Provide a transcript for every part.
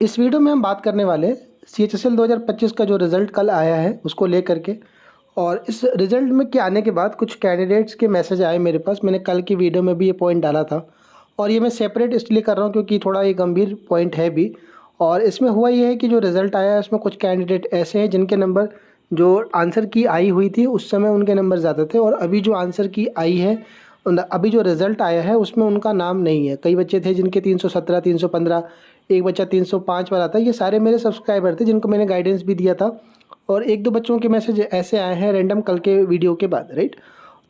इस वीडियो में हम बात करने वाले CHSL 2025 का जो रिज़ल्ट कल आया है उसको लेकर के। और इस रिज़ल्ट में के आने के बाद कुछ कैंडिडेट्स के मैसेज आए मेरे पास। मैंने कल की वीडियो में भी ये पॉइंट डाला था और ये मैं सेपरेट इसलिए कर रहा हूँ क्योंकि थोड़ा ये गंभीर पॉइंट है भी। और इसमें हुआ ये है कि जो रिज़ल्ट आया है उसमें कुछ कैंडिडेट ऐसे हैं जिनके नंबर जो आंसर की आई हुई थी उस समय उनके नंबर ज़्यादा थे, और अभी जो आंसर की आई है अभी जो रिज़ल्ट आया है उसमें उनका नाम नहीं है। कई बच्चे थे जिनके 317, 315, एक बच्चा 305 पर आता है। ये सारे मेरे सब्सक्राइबर थे जिनको मैंने गाइडेंस भी दिया था, और एक दो बच्चों के मैसेज ऐसे आए हैं रैंडम कल के वीडियो के बाद, राइट।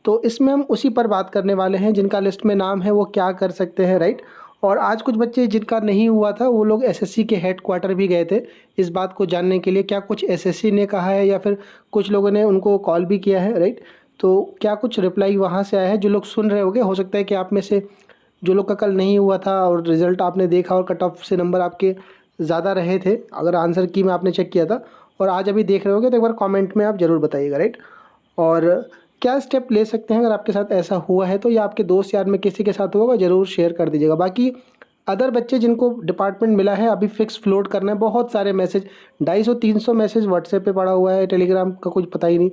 तो इसमें हम उसी पर बात करने वाले हैं, जिनका लिस्ट में नाम है वो क्या कर सकते हैं, राइट। और आज कुछ बच्चे जिनका नहीं हुआ था वो लोग एसएससी के हेड क्वार्टर भी गए थे इस बात को जानने के लिए क्या कुछ एसएससी ने कहा है, या फिर कुछ लोगों ने उनको कॉल भी किया है, राइट। तो क्या कुछ रिप्लाई वहाँ से आया है। जो लोग सुन रहे होंगे, हो सकता है कि आप में से जो लोग का कल नहीं हुआ था और रिज़ल्ट आपने देखा और कट ऑफ से नंबर आपके ज़्यादा रहे थे, अगर आंसर की में आपने चेक किया था और आज अभी देख रहे होगे, तो एक बार कमेंट में आप ज़रूर बताइएगा, राइट। और क्या स्टेप ले सकते हैं अगर आपके साथ ऐसा हुआ है, तो या आपके दोस्त यार में किसी के साथ होगा ज़रूर शेयर कर दीजिएगा। बाकी अदर बच्चे जिनको डिपार्टमेंट मिला है अभी फिक्स फ्लोट करना है, बहुत सारे मैसेज 250-300 मैसेज व्हाट्सएप पे पड़ा हुआ है, टेलीग्राम का कुछ पता ही नहीं,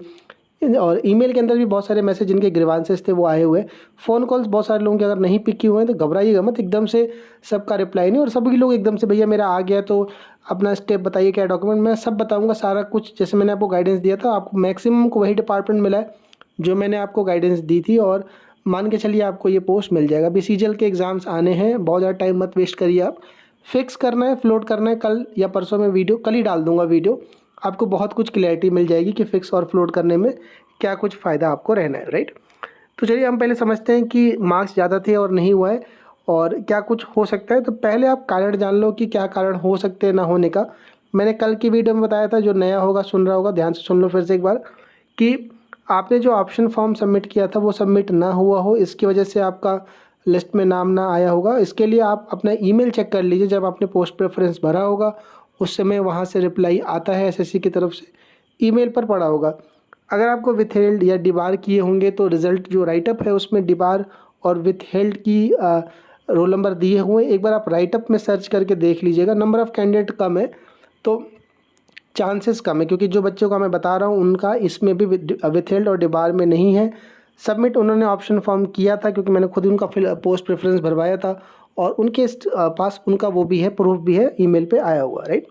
और ईमेल के अंदर भी बहुत सारे मैसेज जिनके ग्रीवांसेस थे वो आए हुए हैं। फ़ोन कॉल्स बहुत सारे लोगों के अगर नहीं पिक किए हुए हैं तो घबराइएगा मत, एकदम से सबका रिप्लाई नहीं, और सभी लोग एकदम से भैया मेरा आ गया तो अपना स्टेप बताइए क्या डॉक्यूमेंट, मैं सब बताऊंगा सारा कुछ। जैसे मैंने आपको गाइडेंस दिया था, आपको मैक्सिमम को वही डिपार्टमेंट मिला है जो मैंने आपको गाइडेंस दी थी, और मान के चलिए आपको ये पोस्ट मिल जाएगा। अभी सीजीएल के एग्ज़ाम्स आने हैं, बहुत ज़्यादा टाइम मत वेस्ट करिए आप। फिक्स करना है, फ्लोट करना है, कल या परसों में वीडियो, कल ही डाल दूंगा वीडियो, आपको बहुत कुछ क्लैरिटी मिल जाएगी कि फिक्स और फ्लोट करने में क्या कुछ फ़ायदा आपको रहना है, राइट। तो चलिए हम पहले समझते हैं कि मार्क्स ज़्यादा थे और नहीं हुआ है और क्या कुछ हो सकता है। तो पहले आप कारण जान लो कि क्या कारण हो सकते हैं ना होने का। मैंने कल की वीडियो में बताया था, जो नया होगा सुन रहा होगा ध्यान से सुन लो फिर से एक बार, कि आपने जो ऑप्शन फॉर्म सबमिट किया था वो सबमिट ना हुआ हो, इसकी वजह से आपका लिस्ट में नाम ना आया होगा। इसके लिए आप अपना ईमेल चेक कर लीजिए, जब आपने पोस्ट प्रेफरेंस भरा होगा उस समय वहाँ से रिप्लाई आता है एसएससी की तरफ से, ईमेल पर पड़ा होगा। अगर आपको विथहेल्ड या डिबार किए होंगे तो रिज़ल्ट जो राइटअप है उसमें डिबार और विथहेल्ड की रोल नंबर दिए हुए हैं। एक बार आप राइटअप में सर्च करके देख लीजिएगा। नंबर ऑफ़ कैंडिडेट कम है तो चांसेस कम है, क्योंकि जो बच्चों का मैं बता रहा हूँ उनका इसमें भी विथहेल्ड और डिबार में नहीं है। सबमिट उन्होंने ऑप्शन फॉर्म किया था, क्योंकि मैंने खुद उनका पोस्ट प्रेफरेंस भरवाया था और उनके पास उनका वो भी है, प्रूफ भी है, ईमेल पे आया हुआ, राइट।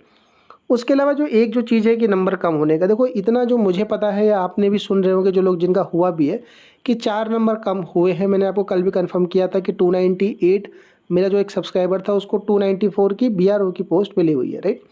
उसके अलावा जो चीज़ है कि नंबर कम होने का, देखो इतना जो मुझे पता है या आपने भी सुन रहे होंगे जो लोग जिनका हुआ भी है, कि 4 नंबर कम हुए हैं। मैंने आपको कल भी कंफर्म किया था कि 298, मेरा जो एक सब्सक्राइबर था उसको 294 की बीआरओ की पोस्ट मिली हुई है, राइट।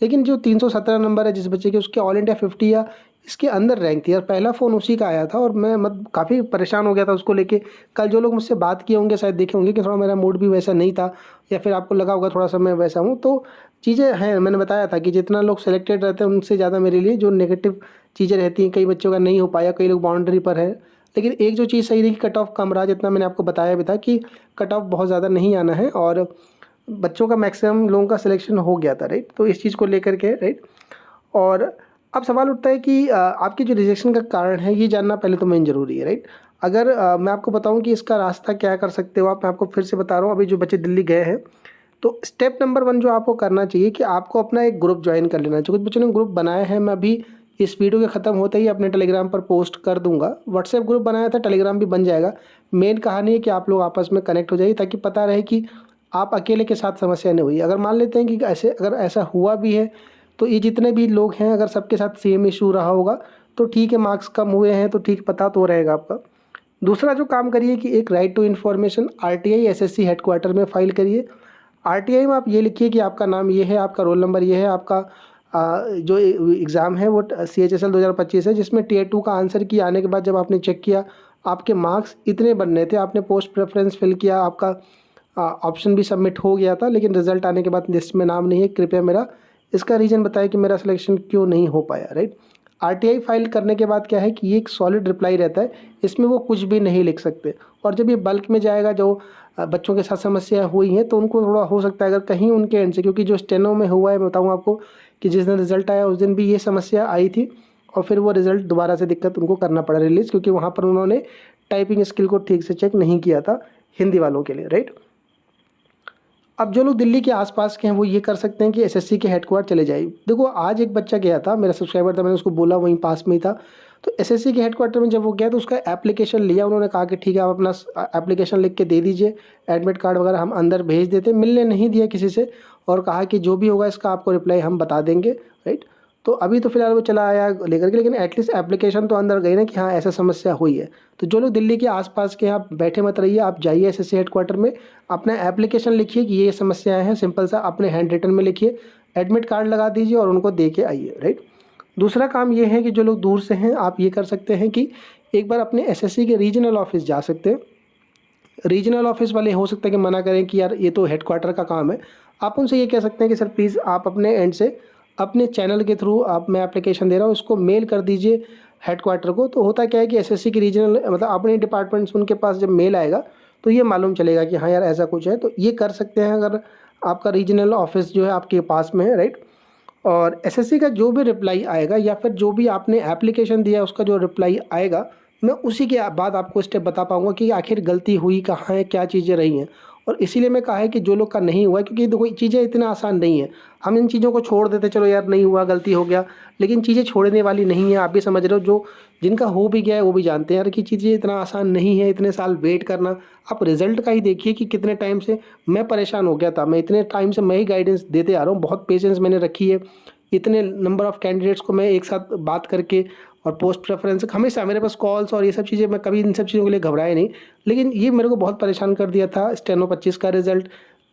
लेकिन जो 317 नंबर है जिस बच्चे के, उसके ऑल इंडिया 50 या इसके अंदर रैंक थी, और पहला फ़ोन उसी का आया था, और मैं काफ़ी परेशान हो गया था उसको लेके। कल जो लोग मुझसे बात किए होंगे शायद देखे होंगे कि थोड़ा मेरा मूड भी वैसा नहीं था, या फिर आपको लगा होगा थोड़ा सा मैं वैसा हूँ। तो चीज़ें हैं, मैंने बताया था कि जितना लोग सेलेक्टेड रहते हैं उनसे ज़्यादा मेरे लिए जो नेगेटिव चीज़ें रहती हैं, कई बच्चों का नहीं हो पाया, कई लोग बाउंड्री पर है। लेकिन एक जो चीज़ सही रही कि कट ऑफ कम रहा, जितना मैंने आपको बताया भी था कि कट ऑफ बहुत ज़्यादा नहीं आना है, और बच्चों का मैक्सिमम लोगों का सिलेक्शन हो गया था, राइट। तो इस चीज़ को लेकर के, राइट। और अब सवाल उठता है कि आपकी जो रिजेक्शन का कारण है ये जानना पहले तो मेन ज़रूरी है, राइट। अगर मैं आपको बताऊं कि इसका रास्ता क्या कर सकते हो आप, मैं आपको फिर से बता रहा हूँ। अभी जो बच्चे दिल्ली गए हैं, तो स्टेप नंबर 1 जो आपको करना चाहिए कि आपको अपना एक ग्रुप ज्वाइन कर लेना चाहिए। कुछ बच्चों ने ग्रुप बनाया है, मैं अभी इस वीडियो के ख़त्म होते ही अपने टेलीग्राम पर पोस्ट कर दूंगा। व्हाट्सएप ग्रुप बनाया था, टेलीग्राम भी बन जाएगा। मेन कहानी है कि आप लोग आपस में कनेक्ट हो जाइए, ताकि पता रहे कि आप अकेले के साथ समस्या नहीं हुई। अगर मान लेते हैं कि अगर ऐसा हुआ भी है, तो ये जितने भी लोग हैं अगर सबके साथ सेम इशू रहा होगा तो ठीक है, मार्क्स कम हुए हैं तो ठीक, पता तो रहेगा आपका। दूसरा जो काम करिए कि एक right to information RTI SSC headquarter में फाइल करिए। आरटीआई में आप ये लिखिए कि आपका नाम ये है, आपका रोल नंबर ये है, आपका जो एग्ज़ाम है वो CHSL 2025 है, जिसमें टियर 2 का आंसर की आने के बाद जब आपने चेक किया आपके मार्क्स इतने बनने थे, आपने पोस्ट प्रेफरेंस फिल किया, आपका ऑप्शन भी सबमिट हो गया था, लेकिन रिजल्ट आने के बाद लिस्ट में नाम नहीं है, कृपया मेरा इसका रीज़न बताएं कि मेरा सिलेक्शन क्यों नहीं हो पाया, राइट। आरटीआई फाइल करने के बाद क्या है कि ये एक सॉलिड रिप्लाई रहता है, इसमें वो कुछ भी नहीं लिख सकते। और जब ये बल्क में जाएगा, जो बच्चों के साथ समस्या हुई हैं, तो उनको थोड़ा हो सकता है अगर कहीं उनके एंड से, क्योंकि जो स्टेनो में हुआ है मैं बताऊँ आपको कि जिस दिन रिजल्ट आया उस दिन भी ये समस्या आई थी, और फिर वो रिज़ल्ट दोबारा से दिक्कत उनको करना पड़ा रिलीज़, क्योंकि वहाँ पर उन्होंने टाइपिंग स्किल को ठीक से चेक नहीं किया था हिंदी वालों के लिए, राइट। अब जो लोग दिल्ली के आसपास के हैं वो ये कर सकते हैं कि एसएससी के हेडक्वार्टर चले जाइए। देखो आज एक बच्चा गया था, मेरा सब्सक्राइबर था, मैंने उसको बोला, वहीं पास में ही था। तो एसएससी के हेडक्वार्टर में जब वो गया तो उसका एप्लीकेशन लिया, उन्होंने कहा कि ठीक है आप अपना एप्लीकेशन लिख के दे दीजिए, एडमिट कार्ड वगैरह हम अंदर भेज देते। मिलने नहीं दिया किसी से और कहा कि जो भी होगा इसका आपको रिप्लाई हम बता देंगे, राइट। तो अभी तो फिलहाल वो चला आया लेकर के, लेकिन एटलीस्ट एप्लीकेशन तो अंदर गई ना कि हाँ ऐसा समस्या हुई है। तो जो लोग दिल्ली के आसपास के, आप बैठे मत रहिए, आप जाइए एसएससी हेडक्वार्टर में, अपना एप्लीकेशन लिखिए कि ये समस्याएं हैं, सिंपल सा अपने हैंड रिटन में लिखिए, एडमिट कार्ड लगा दीजिए और उनको दे के आइए, राइट। दूसरा काम ये है कि जो लोग दूर से हैं आप ये कर सकते हैं कि एक बार अपने एसएससी के रीजनल ऑफिस जा सकते हैं। रीजनल ऑफिस वाले हो सकता है कि मना करें कि यार ये तो हेडक्वार्टर का काम है। आप उनसे ये कह सकते हैं कि सर प्लीज़ आप अपने एंड से अपने चैनल के थ्रू, आप मैं एप्लीकेशन दे रहा हूँ इसको मेल कर दीजिए हेडक्वार्टर को। तो होता क्या है कि एसएससी की रीजनल मतलब अपने डिपार्टमेंट्स उनके पास जब मेल आएगा तो ये मालूम चलेगा कि हाँ यार ऐसा कुछ है। तो ये कर सकते हैं अगर आपका रीजनल ऑफिस जो है आपके पास में है, राइट। और एसएससी का जो भी रिप्लाई आएगा या फिर जो भी आपने एप्लीकेशन दिया उसका जो रिप्लाई आएगा, मैं उसी के बाद आपको स्टेप बता पाऊँगा कि आखिर गलती हुई कहाँ है, क्या चीज़ें रही हैं। और इसीलिए मैं कहा है कि जो लोग का नहीं हुआ है, क्योंकि देखो चीज़ें इतना आसान नहीं है। हम इन चीज़ों को छोड़ देते, चलो यार नहीं हुआ, गलती हो गया, लेकिन चीज़ें छोड़ने वाली नहीं है। आप भी समझ रहे हो, जो जिनका हो भी गया है वो भी जानते हैं यार कि चीज़ें इतना आसान नहीं है, इतने साल वेट करना। आप रिज़ल्ट का ही देखिए कि कितने टाइम से मैं परेशान हो गया था, मैं इतने टाइम से मैं ही गाइडेंस देते आ रहा हूँ, बहुत पेशेंस मैंने रखी है। इतने नंबर ऑफ़ कैंडिडेट्स को मैं एक साथ बात करके, और पोस्ट प्रेफरेंस हमेशा मेरे पास कॉल्स और ये सब चीज़ें, मैं कभी इन सब चीज़ों के लिए घबराया नहीं। लेकिन ये मेरे को बहुत परेशान कर दिया था, स्टेनो 25 का रिज़ल्ट,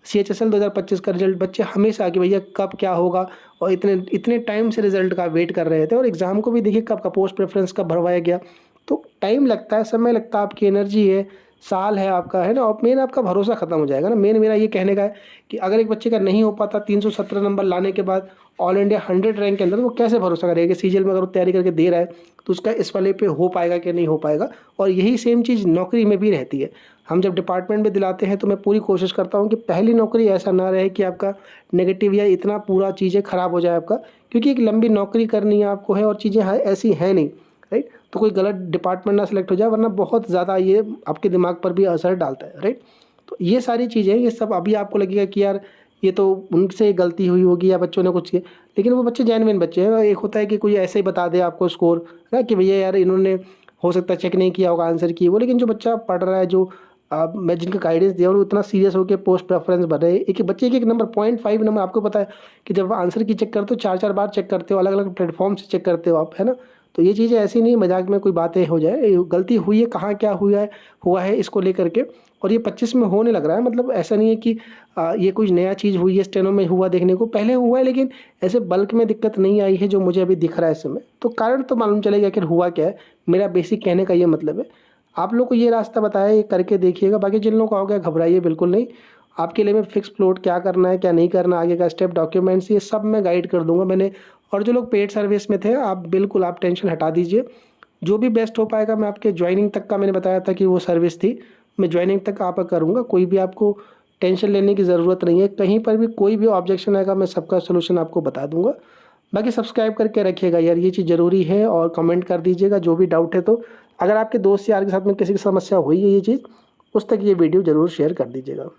सीएचएसएल 2025 का रिज़ल्ट। बच्चे हमेशा कि भैया कब क्या होगा, और इतने इतने टाइम से रिज़ल्ट का वेट कर रहे थे। और एग्ज़ाम को भी देखिए कब का पोस्ट प्रेफरेंस कब भरवाया गया। तो टाइम लगता है, समय लगता है, आपकी एनर्जी है, साल है आपका, है ना। और मेन आपका भरोसा ख़त्म हो जाएगा ना। मेन मेरा ये कहने का है कि अगर एक बच्चे का नहीं हो पाता 317 नंबर लाने के बाद ऑल इंडिया 100 रैंक के अंदर, तो वो कैसे भरोसा करेगा कि सीजीएल में अगर वो तैयारी करके दे रहा है तो उसका इस वाले पे हो पाएगा कि नहीं हो पाएगा। और यही सेम चीज़ नौकरी में भी रहती है। हम जब डिपार्टमेंट में दिलाते हैं तो मैं पूरी कोशिश करता हूँ कि पहली नौकरी ऐसा ना रहे कि आपका नेगेटिव या इतना पूरा चीज़ें ख़राब हो जाए आपका, क्योंकि एक लंबी नौकरी करनी है आपको है और चीज़ें ऐसी हैं नहीं, राइट। तो कोई गलत डिपार्टमेंट ना सेलेक्ट हो जाए, वरना बहुत ज़्यादा ये आपके दिमाग पर भी असर डालता है, राइट। तो ये सारी चीज़ें, ये सब अभी आपको लगेगा कि यार ये तो उनसे गलती हुई होगी या बच्चों ने कुछ किया, लेकिन वो बच्चे जेन्युइन बच्चे हैं। एक होता है कि कोई ऐसे ही बता दे आपको स्कोर ना कि भैया यार इन्होंने हो सकता है चेक नहीं किया होगा आंसर की वो, लेकिन जो बच्चा पढ़ रहा है, जो मैं जिनका गाइडेंस दिया, वो इतना सीरियस होकर पोस्ट प्रेफरेंस भर रहे हैं। एक बच्चे एक नंबर 0.5 नंबर, आपको पता है कि जब आंसर की चेक करते हो 4-4 बार चेक करते हो, अलग अलग प्लेटफॉर्म से चेक करते हो आप, है ना। तो ये चीज़ें ऐसी नहीं मजाक में कोई बातें हो जाए, गलती हुई है, कहाँ क्या हुआ है इसको लेकर के। और ये 25 में होने लग रहा है, मतलब ऐसा नहीं है कि ये कुछ नया चीज़ हुई है, स्टेनो में हुआ देखने को, पहले हुआ है, लेकिन ऐसे बल्क में दिक्कत नहीं आई है जो मुझे अभी दिख रहा है इस समय। तो कारण तो मालूम चलेगा आखिर हुआ क्या है। मेरा बेसिक कहने का ये मतलब है। आप लोग को ये रास्ता बताया, ये करके देखिएगा। बाकी जिन लोगों को हो गया घबराइए बिल्कुल नहीं। आपके लिए मैं फिक्स प्लॉट क्या करना है क्या नहीं करना, आगे का स्टेप, डॉक्यूमेंट्स, ये सब मैं गाइड कर दूंगा मैंने। और जो लोग पेड सर्विस में थे, आप बिल्कुल आप टेंशन हटा दीजिए। जो भी बेस्ट हो पाएगा, मैं आपके ज्वाइनिंग तक का मैंने बताया था कि वो सर्विस थी, मैं ज्वाइनिंग तक आप करूँगा। कोई भी आपको टेंशन लेने की ज़रूरत नहीं है। कहीं पर भी कोई भी ऑब्जेक्शन आएगा, मैं सबका सोल्यूशन आपको बता दूंगा। बाकी सब्सक्राइब करके रखिएगा यार, ये चीज़ ज़रूरी है। और कमेंट कर दीजिएगा जो भी डाउट है। तो अगर आपके दोस्त यार के साथ में किसी की समस्या हुई है ये चीज़, उस तक ये वीडियो ज़रूर शेयर कर दीजिएगा।